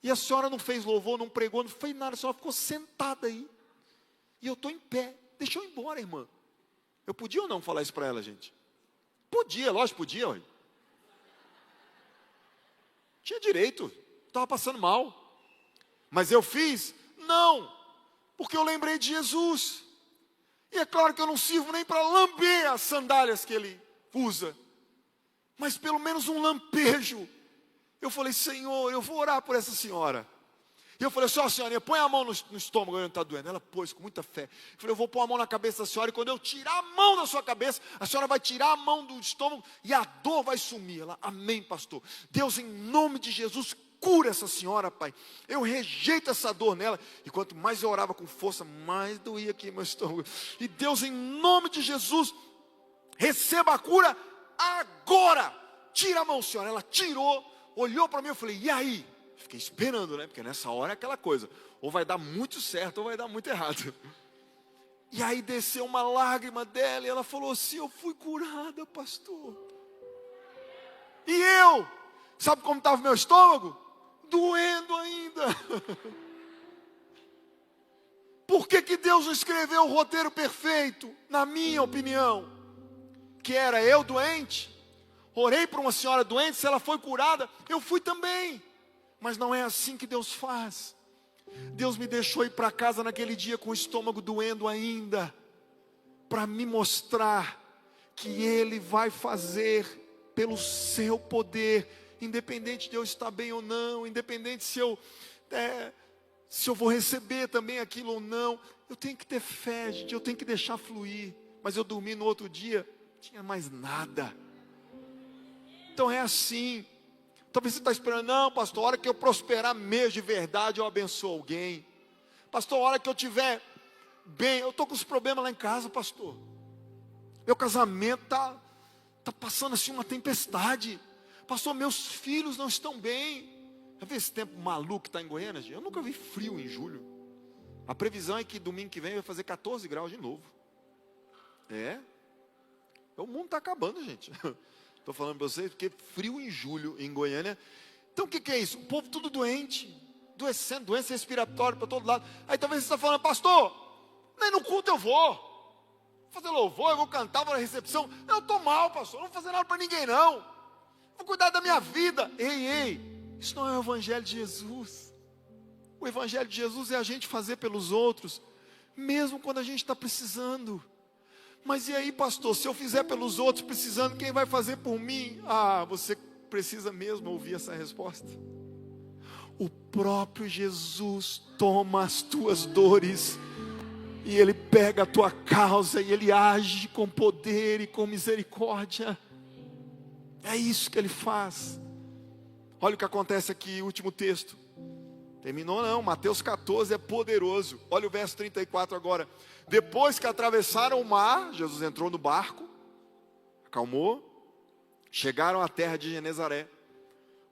E a senhora não fez louvor, não pregou, não fez nada, a senhora ficou sentada aí. E eu estou em pé. Deixa eu ir embora, irmã. Eu podia ou não falar isso para ela, gente? Podia, lógico, podia, ué. Tinha direito, estava passando mal. Mas eu fiz? Não, porque eu lembrei de Jesus. E é claro que eu não sirvo nem para lamber as sandálias que ele usa. Mas pelo menos um lampejo. Eu falei, Senhor, eu vou orar por essa senhora. E eu falei, só senhorinha, põe a mão no estômago, onde está doendo. Ela pôs com muita fé. Eu falei, eu vou pôr a mão na cabeça da senhora. E quando eu tirar a mão da sua cabeça, a senhora vai tirar a mão do estômago e a dor vai sumir. Ela, amém, pastor. Deus, em nome de Jesus, cura essa senhora, Pai. Eu rejeito essa dor nela. E quanto mais eu orava com força, mais doía aqui meu estômago. E Deus, em nome de Jesus, receba a cura agora. Tira a mão, senhora. Ela tirou, olhou para mim, eu falei, e aí? Fiquei esperando, né? Porque nessa hora é aquela coisa. Ou vai dar muito certo, ou vai dar muito errado. E aí desceu uma lágrima dela, e ela falou assim, eu fui curada, pastor. E eu, sabe como estava o meu estômago? Doendo ainda. Por que Deus não escreveu o roteiro perfeito? Na minha opinião. Que era eu doente. Orei para uma senhora doente, se ela foi curada, eu fui também. Mas não é assim que Deus faz. Deus me deixou ir para casa naquele dia com o estômago doendo ainda, para me mostrar que Ele vai fazer pelo seu poder, independente de eu estar bem ou não, independente se eu vou receber também aquilo ou não. Eu tenho que ter fé, gente, eu tenho que deixar fluir. Mas eu dormi no outro dia, não tinha mais nada. Então é assim. Talvez você está esperando, não, pastor, a hora que eu prosperar mesmo de verdade, eu abençoo alguém. Pastor, a hora que eu estiver bem, eu estou com os problemas lá em casa, pastor. Meu casamento está passando assim uma tempestade. Pastor, meus filhos não estão bem. Já viu esse tempo maluco que está em Goiânia? Eu nunca vi frio em julho. A previsão é que domingo que vem vai fazer 14 graus de novo. O mundo está acabando, gente. Estou falando para vocês, porque frio em julho em Goiânia. Então o que é isso? O povo tudo doente, adoecendo, doença respiratória para todo lado. Aí talvez você está falando, pastor, nem no culto eu vou fazer louvor, eu vou cantar para a recepção. Eu estou mal, pastor, não vou fazer nada para ninguém não. Vou cuidar da minha vida. Ei, isso não é o evangelho de Jesus. O evangelho de Jesus é a gente fazer pelos outros, mesmo quando a gente está precisando. Mas e aí, pastor, se eu fizer pelos outros precisando, quem vai fazer por mim? Você precisa mesmo ouvir essa resposta. O próprio Jesus toma as tuas dores, e Ele pega a tua causa, e Ele age com poder e com misericórdia. É isso que Ele faz. Olha o que acontece aqui, último texto. Terminou não, Mateus 14 é poderoso. Olha o verso 34 agora. Depois que atravessaram o mar, Jesus entrou no barco, acalmou, chegaram à terra de Genezaré.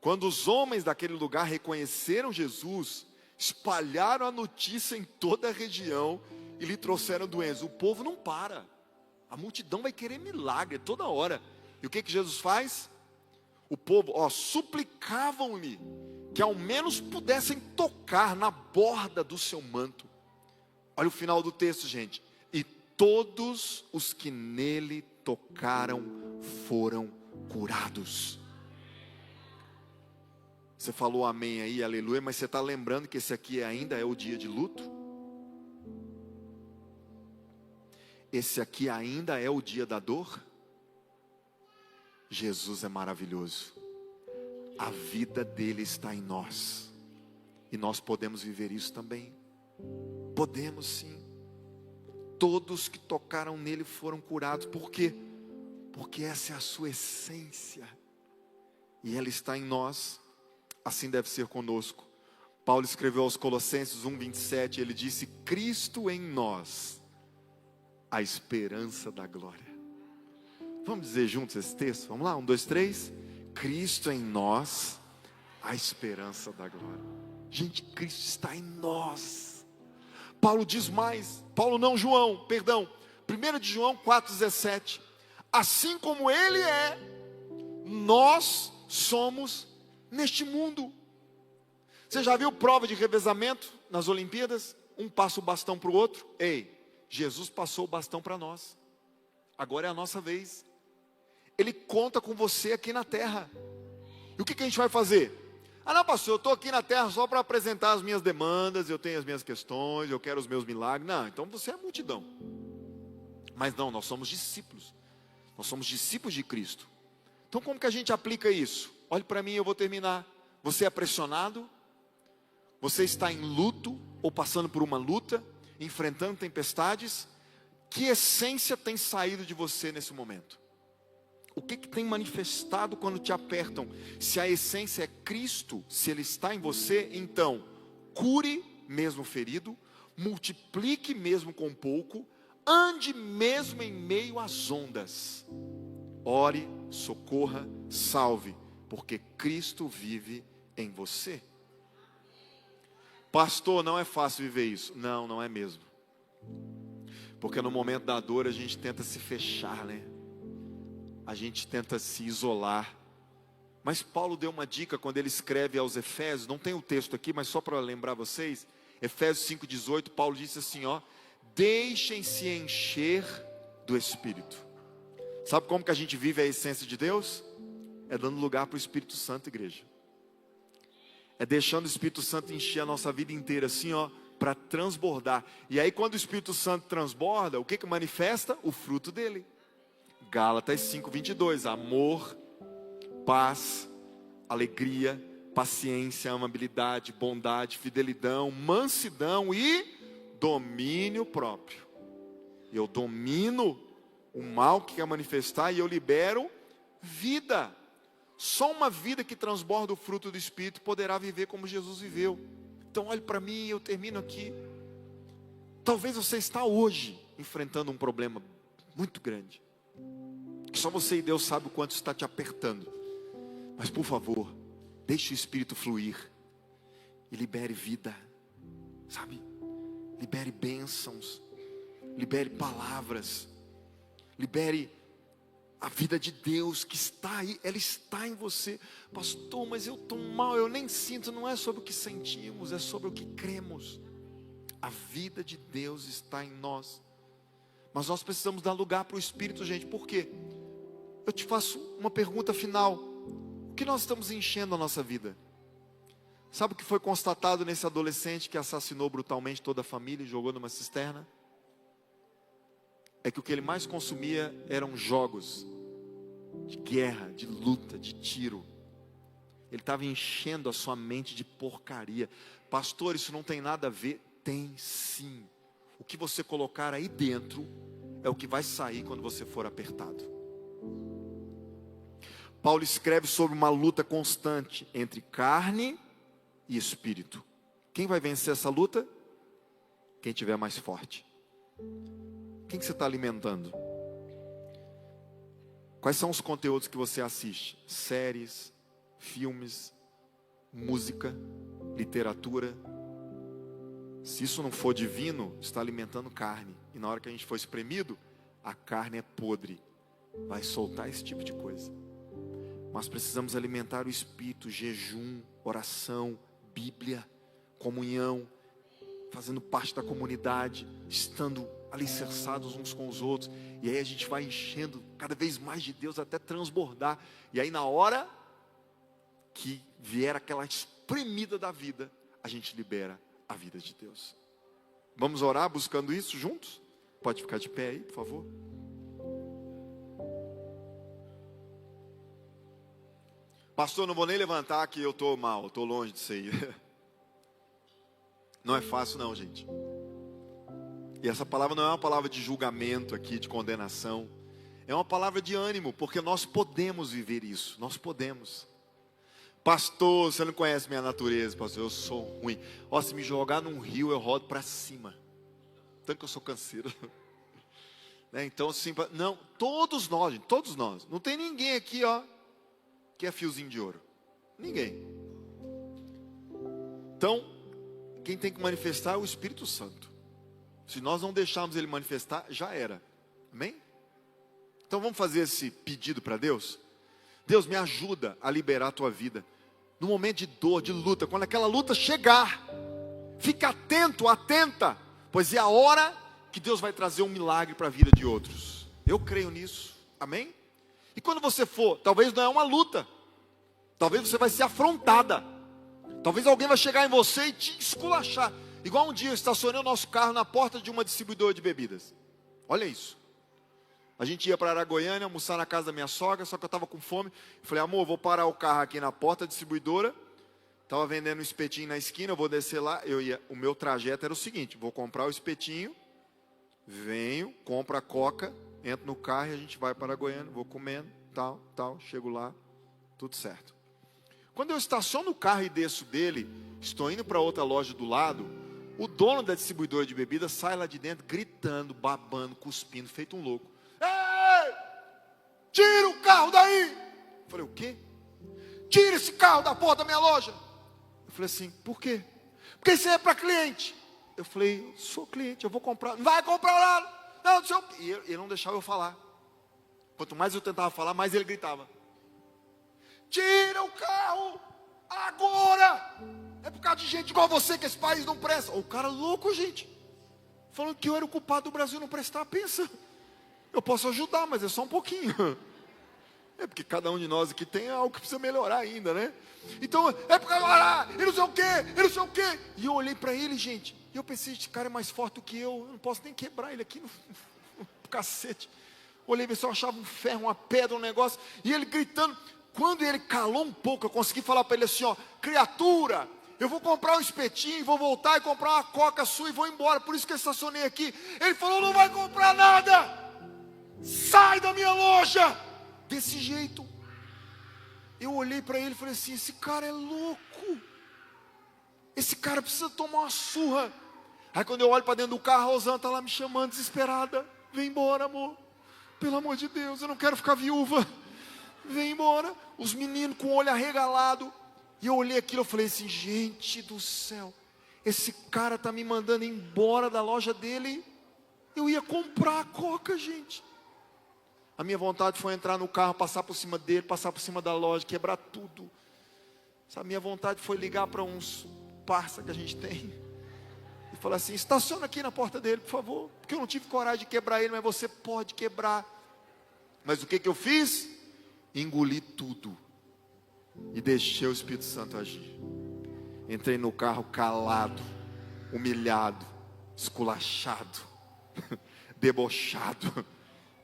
Quando os homens daquele lugar reconheceram Jesus, espalharam a notícia em toda a região e lhe trouxeram doenças. O povo não para. A multidão vai querer milagre toda hora. E o que Jesus faz? O povo, suplicavam-lhe que ao menos pudessem tocar na borda do seu manto. Olha o final do texto, gente. E todos os que nele tocaram foram curados. Você falou amém aí, aleluia, mas você está lembrando que esse aqui ainda é o dia de luto? Esse aqui ainda é o dia da dor? Jesus é maravilhoso. A vida dele está em nós. E nós podemos viver isso também. Podemos sim. Todos que tocaram nele foram curados. Por quê? Porque essa é a sua essência. E ela está em nós. Assim deve ser conosco. Paulo escreveu aos Colossenses 1:27. Ele disse: Cristo em nós, a esperança da glória. Vamos dizer juntos esse texto? Vamos lá, 1, 2, 3. Cristo em nós, a esperança da glória. Gente, Cristo está em nós. Paulo diz mais, João, 1 de João 4,17. Assim como ele é, nós somos neste mundo. Você já viu prova de revezamento nas Olimpíadas? Um passa o bastão para o outro. Ei, Jesus passou o bastão para nós. Agora é a nossa vez. Ele conta com você aqui na terra. E o que a gente vai fazer? Não, pastor, eu estou aqui na terra só para apresentar as minhas demandas, eu tenho as minhas questões, eu quero os meus milagres. Não, então você é multidão. Mas não, nós somos discípulos. Nós somos discípulos de Cristo. Então como que a gente aplica isso? Olhe para mim, eu vou terminar. Você é pressionado? Você está em luto ou passando por uma luta, enfrentando tempestades? Que essência tem saído de você nesse momento? O que tem manifestado quando te apertam? Se a essência é Cristo, se Ele está em você, então cure mesmo ferido, multiplique mesmo com pouco, ande mesmo em meio às ondas. Ore, socorra, salve, porque Cristo vive em você. Pastor, não é fácil viver isso. Não, não é mesmo. Porque no momento da dor a gente tenta se fechar, né? A gente tenta se isolar. Mas Paulo deu uma dica quando ele escreve aos Efésios, não tem o texto aqui, mas só para lembrar vocês, Efésios 5,18, Paulo disse assim, deixem-se encher do Espírito. Sabe como que a gente vive a essência de Deus? É dando lugar para o Espírito Santo, igreja. É deixando o Espírito Santo encher a nossa vida inteira, assim, para transbordar. E aí quando o Espírito Santo transborda, o que manifesta? O fruto dele. Gálatas 5:22, amor, paz, alegria, paciência, amabilidade, bondade, fidelidade, mansidão e domínio próprio. Eu domino o mal que quer manifestar e eu libero vida. Só uma vida que transborda o fruto do Espírito poderá viver como Jesus viveu. Então olhe para mim e eu termino aqui. Talvez você está hoje enfrentando um problema muito grande. Que só você e Deus sabe o quanto está te apertando. Mas por favor, deixe o Espírito fluir. E libere vida. Sabe? Libere bênçãos. Libere palavras. Libere a vida de Deus que está aí. Ela está em você. Pastor, mas eu estou mal, eu nem sinto. Não é sobre o que sentimos, é sobre o que cremos. A vida de Deus está em nós. Mas nós precisamos dar lugar para o Espírito, gente. Por quê? Eu te faço uma pergunta final. O que nós estamos enchendo a nossa vida? Sabe o que foi constatado nesse adolescente que assassinou brutalmente toda a família e jogou numa cisterna? É que o que ele mais consumia eram jogos de guerra, de luta, de tiro. Ele estava enchendo a sua mente de porcaria. Pastor, isso não tem nada a ver? Tem sim. O que você colocar aí dentro é o que vai sair quando você for apertado. Paulo escreve sobre uma luta constante entre carne e espírito. Quem vai vencer essa luta? Quem tiver mais forte. Quem que você está alimentando? Quais são os conteúdos que você assiste? Séries, filmes, música, literatura. Se isso não for divino, está alimentando carne. E na hora que a gente for espremido, a carne é podre, vai soltar esse tipo de coisa. Mas precisamos alimentar o espírito, jejum, oração, Bíblia, comunhão, fazendo parte da comunidade, estando alicerçados uns com os outros. E aí a gente vai enchendo cada vez mais de Deus até transbordar. E aí na hora que vier aquela espremida da vida, a gente libera a vida de Deus. Vamos orar buscando isso juntos? Pode ficar de pé aí, por favor. Pastor, não vou nem levantar que eu estou mal, estou longe disso aí. Não é fácil não, gente. E essa palavra não é uma palavra de julgamento aqui, de condenação. É uma palavra de ânimo, porque nós podemos viver isso, nós podemos. Pastor, você não conhece minha natureza, pastor, eu sou ruim. Ó, se me jogar num rio, eu rodo para cima. Tanto que eu sou canseiro. Né? Então, assim, não, todos nós, não tem ninguém aqui, ó, que é fiozinho de ouro. Ninguém. Então, quem tem que manifestar é o Espírito Santo. Se nós não deixarmos ele manifestar, já era. Amém? Então vamos fazer esse pedido para Deus? Deus, me ajuda a liberar a tua vida. No momento de dor, de luta, quando aquela luta chegar, fica atento, atenta, pois é a hora que Deus vai trazer um milagre para a vida de outros. Eu creio nisso. Amém? E quando você for, talvez não é uma luta, talvez você vai ser afrontada, talvez alguém vai chegar em você e te esculachar. Igual um dia eu estacionei o nosso carro na porta de uma distribuidora de bebidas. Olha isso. A gente ia para Aragoiânia, almoçar na casa da minha sogra, só que eu estava com fome. Eu falei, amor, vou parar o carro aqui na porta da distribuidora. Estava vendendo um espetinho na esquina, eu vou descer lá. O meu trajeto era o seguinte, vou comprar o espetinho, venho, compro a coca, entro no carro e a gente vai para Aragoiânia, vou comendo, tal, chego lá, tudo certo. Quando eu estaciono o carro e desço dele, estou indo para outra loja do lado, o dono da distribuidora de bebidas sai lá de dentro, gritando, babando, cuspindo, feito um louco. Ei! Tira o carro daí! Eu falei, o quê? Tira esse carro da porta da minha loja! Eu falei assim, por quê? Porque isso é para cliente. Eu falei, eu sou cliente, eu vou comprar. Não vai comprar nada! Não, seu... E ele não deixava eu falar. Quanto mais eu tentava falar, mais ele gritava. Tira o carro! Agora! É por causa de gente igual você que esse país não presta. O cara louco, gente. Falando que eu era o culpado do Brasil não prestar. Pensa. Eu posso ajudar, mas é só um pouquinho. É porque cada um de nós aqui tem algo que precisa melhorar ainda, né? Então, é por causa e não sei o quê, e não sei o quê. E eu olhei para ele, gente. E eu pensei, esse cara é mais forte do que eu não posso nem quebrar ele aqui no cacete. Olhei, ver se eu achava um ferro, uma pedra, um negócio. E ele gritando. Quando ele calou um pouco, eu consegui falar para ele assim, ó, criatura, eu vou comprar um espetinho, vou voltar e comprar uma coca sua e vou embora, por isso que eu estacionei aqui. Ele falou, não vai comprar nada, sai da minha loja, desse jeito. Eu olhei para ele e falei assim, esse cara é louco, esse cara precisa tomar uma surra. Aí quando eu olho para dentro do carro, a Rosana está lá me chamando desesperada, vem embora amor, pelo amor de Deus, eu não quero ficar viúva. Vem embora, os meninos com o olho arregalado. E eu olhei aquilo e falei assim, gente do céu, esse cara está me mandando embora da loja dele. Eu ia comprar a coca, gente. A minha vontade foi entrar no carro, passar por cima dele, passar por cima da loja, quebrar tudo. A minha vontade foi ligar para uns parça que a gente tem e falar assim, estaciona aqui na porta dele, por favor. Porque eu não tive coragem de quebrar ele, mas você pode quebrar. Mas o que eu fiz? Engoli tudo e deixei o Espírito Santo agir. Entrei no carro calado, humilhado, esculachado, debochado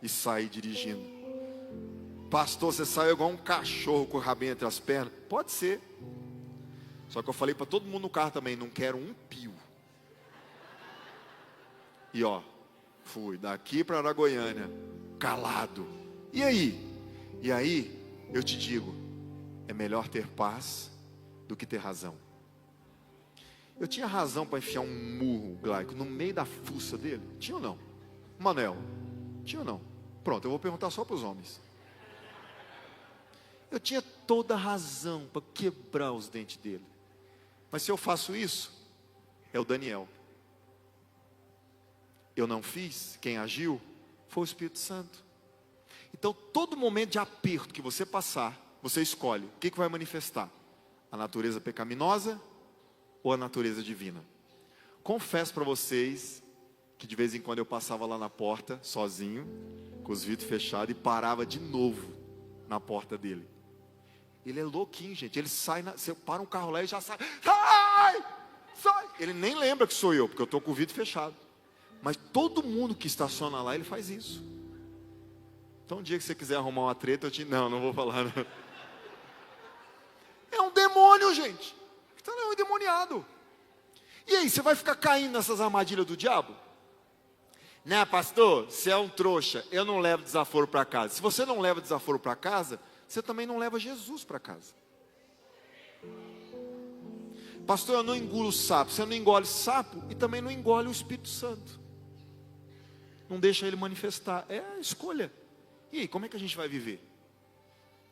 e saí dirigindo. Pastor, você saiu igual um cachorro com o rabinho entre as pernas? Pode ser. Só que eu falei para todo mundo no carro também, não quero um pio. E ó, fui daqui para Aragoiânia, calado. E aí? E aí, eu te digo, é melhor ter paz do que ter razão. Eu tinha razão para enfiar um murro, Glaico, no meio da fuça dele? Tinha ou não? Manuel, tinha ou não? Pronto, eu vou perguntar só para os homens. Eu tinha toda a razão para quebrar os dentes dele. Mas se eu faço isso, é o Daniel. Eu não fiz, quem agiu Foi o Espírito Santo. Então, todo momento de aperto que você passar, você escolhe o que vai manifestar: a natureza pecaminosa ou a natureza divina. Confesso para vocês que de vez em quando eu passava lá na porta, sozinho, com os vidros fechados, e parava de novo na porta dele. Ele é louquinho, gente. Ele sai, você para um carro lá e já sai. Sai! Sai! Ele nem lembra que sou eu, porque eu estou com o vidro fechado. Mas todo mundo que estaciona lá, ele faz isso. Então, um dia que você quiser arrumar uma treta, eu te... Não vou falar. Não. É um demônio, gente. Então, é um endemoniado. E aí, você vai ficar caindo nessas armadilhas do diabo? Né, pastor? Você é um trouxa. Eu não levo desaforo para casa. Se você não leva desaforo para casa, você também não leva Jesus para casa. Pastor, eu não engulo sapo. Você não engole sapo e também não engole o Espírito Santo. Não deixa ele manifestar. É a escolha. E aí, como é que a gente vai viver?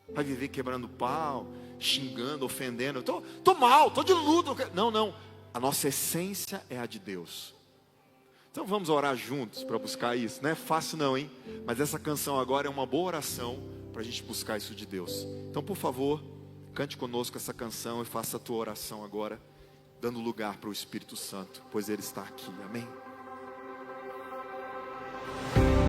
Vai viver quebrando pau, xingando, ofendendo. Tô mal, tô de luto. Não. A nossa essência é a de Deus. Então vamos orar juntos para buscar isso. Não é fácil não, hein? Mas essa canção agora é uma boa oração para a gente buscar isso de Deus. Então, por favor, cante conosco essa canção e faça a tua oração agora, dando lugar para o Espírito Santo, pois Ele está aqui. Amém?